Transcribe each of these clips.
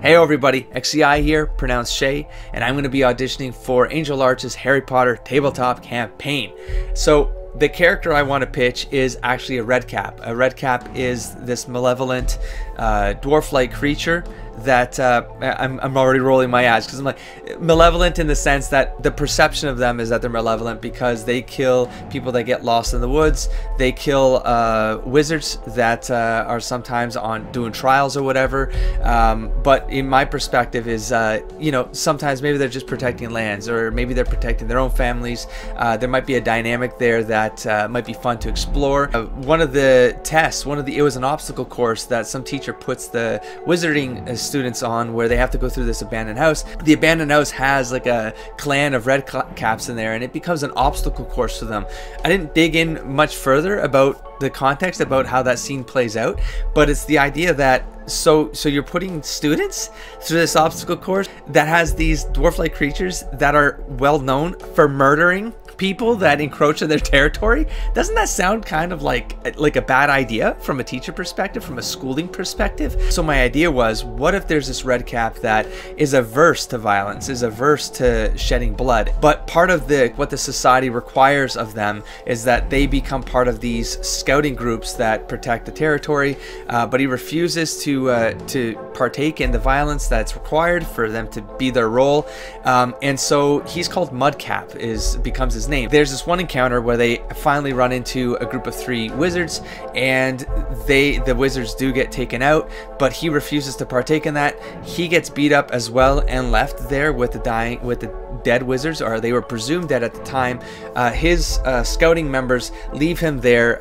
Hey everybody, XCI here, pronounced Shay, and I'm going to be auditioning for AngelArts' Harry Potter Tabletop campaign. So the character I want to pitch is actually a Redcap. A Redcap is this malevolent dwarf-like creature that I'm already rolling my eyes because I'm like, malevolent in the sense that the perception of them is that they're malevolent because they kill people that get lost in the woods. They kill wizards that are sometimes on doing trials or whatever. But in my perspective is, you know, sometimes maybe they're just protecting lands, or maybe they're protecting their own families. There might be a dynamic there that might be fun to explore. One of the tests, it was an obstacle course that some teacher puts the wizarding students on, where they have to go through this abandoned house. The abandoned house has like a clan of red caps in there, and it becomes an obstacle course for them. I didn't dig in much further about the context about how that scene plays out, but it's the idea that so you're putting students through this obstacle course that has these dwarf-like creatures that are well known for murdering people that encroach on their territory. Doesn't that sound kind of like a bad idea from a teacher perspective, from a schooling perspective? So my idea was, what if there's this Redcap that is averse to violence, is averse to shedding blood, but part of what the society requires of them is that they become part of these scouting groups that protect the territory, but he refuses to partake in the violence that's required for them to be their role, and so he's called Mudcap, becomes his name. There's this one encounter where they finally run into a group of 3 wizards, and the wizards do get taken out, but he refuses to partake in that. He gets beat up as well and left there with the dead wizards, or they were presumed dead at the time. His scouting members leave him there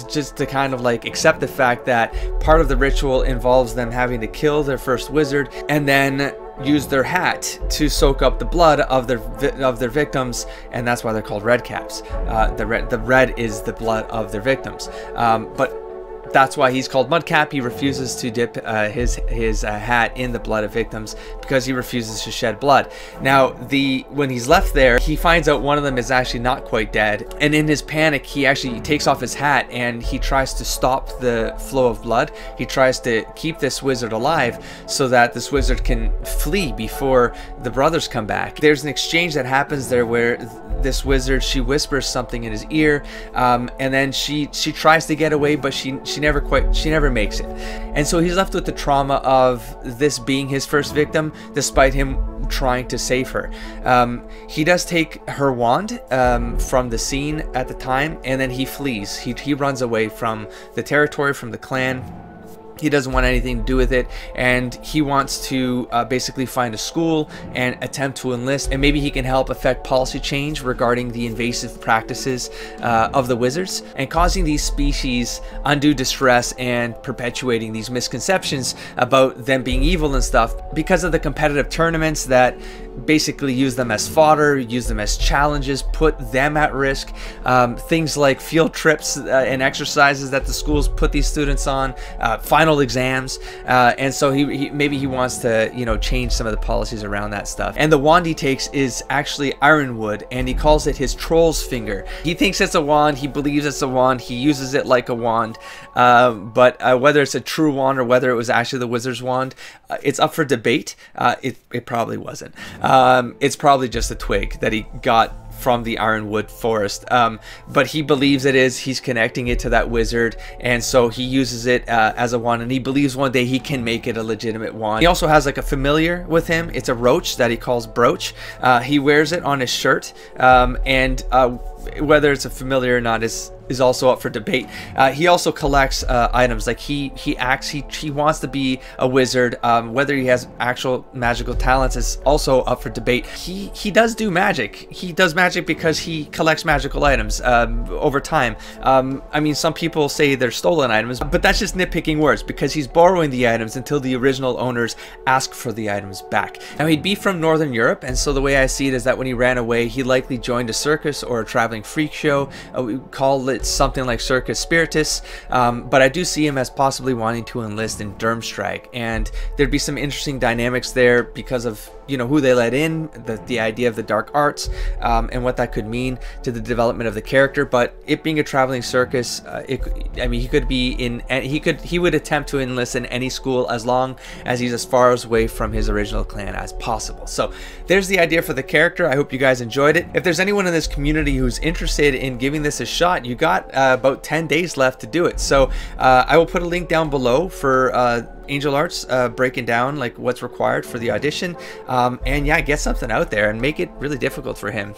just to kind of like accept the fact that part of the ritual involves them having to kill their first wizard and then use their hat to soak up the blood of their victims, and that's why they're called Redcaps. The red is the blood of their victims, but that's why he's called Mudcap. He refuses to dip his hat in the blood of victims because he refuses to shed blood. Now, when he's left there, he finds out one of them is actually not quite dead, and in his panic, he actually takes off his hat and he tries to stop the flow of blood. He tries to keep this wizard alive so that this wizard can flee before the brothers come back. There's an exchange that happens there where this wizard, she whispers something in his ear, and then she tries to get away, but she never makes it. And so he's left with the trauma of this being his first victim, despite him trying to save her. He does take her wand from the scene at the time, and then he flees. He runs away from the territory, from the clan. He doesn't want anything to do with it, and he wants to basically find a school and attempt to enlist, and maybe he can help affect policy change regarding the invasive practices of the wizards and causing these species undue distress and perpetuating these misconceptions about them being evil and stuff because of the competitive tournaments that basically use them as fodder, use them as challenges, put them at risk. Things like field trips and exercises that the schools put these students on, final exams, and so maybe he wants to, you know, change some of the policies around that stuff. And the wand he takes is actually ironwood, and he calls it his troll's finger. He thinks it's a wand, he believes it's a wand, he uses it like a wand, but whether it's a true wand or whether it was actually the wizard's wand, it's up for debate. It probably wasn't. It's probably just a twig that he got from the ironwood forest, but he believes it is. He's connecting it to that wizard, and so he uses it as a wand, and he believes one day he can make it a legitimate wand. He also has like a familiar with him. It's a roach that he calls Brooch. He wears it on his shirt, and whether it's a familiar or not is also up for debate. He also collects items. Like he wants to be a wizard. Whether he has actual magical talents is also up for debate. He does do magic. He does magic because he collects magical items over time. I mean, some people say they're stolen items, but that's just nitpicking words because he's borrowing the items until the original owners ask for the items back. Now, he'd be from Northern Europe, and so the way I see it is that when he ran away, he likely joined a circus or a traveling traveling freak show. We call it something like Circus Spiritus, but I do see him as possibly wanting to enlist in Durmstrike, and there'd be some interesting dynamics there because of, you know, who they let in, the idea of the dark arts, and what that could mean to the development of the character. But it being a traveling circus, I mean, he could be in, he would attempt to enlist in any school as long as he's as far away from his original clan as possible. So there's the idea for the character. I hope you guys enjoyed it. If there's anyone in this community who's interested in giving this a shot, you got about 10 days left to do it. So I will put a link down below for AngelArts breaking down like what's required for the audition, and yeah, get something out there and make it really difficult for him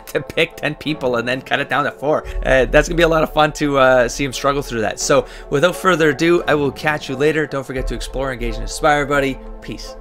to pick 10 people and then cut it down to 4. That's gonna be a lot of fun to see him struggle through that. So without further ado, I will catch you later. Don't forget to explore, engage, and inspire, buddy. Peace.